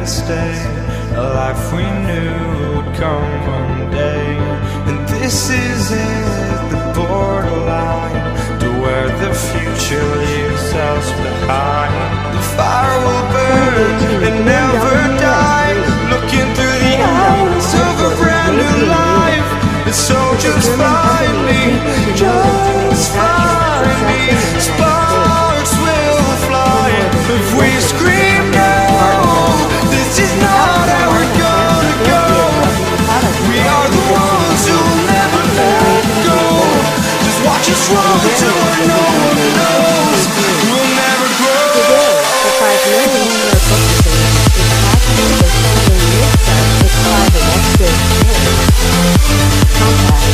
can't stay. A life we knew would come one day. And this is it, the borderline to where the future leaves us behind. The fire will burn and never die, looking through the eyes of a brand new life. And so just find me, just find me. Sparks will fly if we scream no. This is not how we're gonna go. We are the ones who'll never let go. Just watch us roll till no one knows. We'll never grow. The 5 million euro book series is packaged with xDrive and xDrive compact,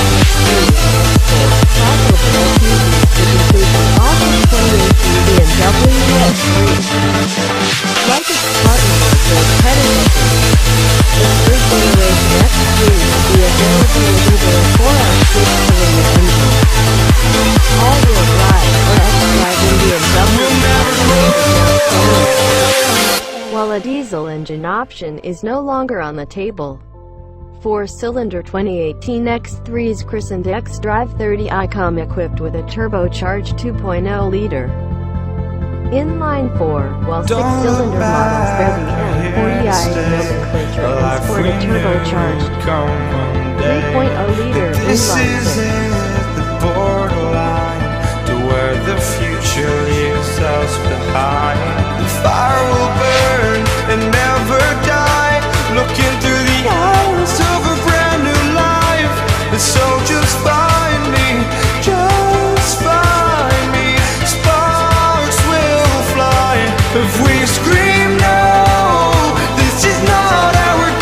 profitable SUVs which include the August 2018 BMW X3. Like its Spartanburg-built predecessor, the third generation X3 will be available with either a 4-hour six-cylinder engine, all-wheel drive, or xDrive in BMW. While a diesel engine option is no longer on the table. 4-cylinder 2018 X3's christened xDrive 30i come equipped with a turbocharged 2.0-liter inline-four, while 6-cylinder models bear the M40i nomenclature and sport a turbocharged 3.0-liter inline-six. The borderline to where the future leaves us behind.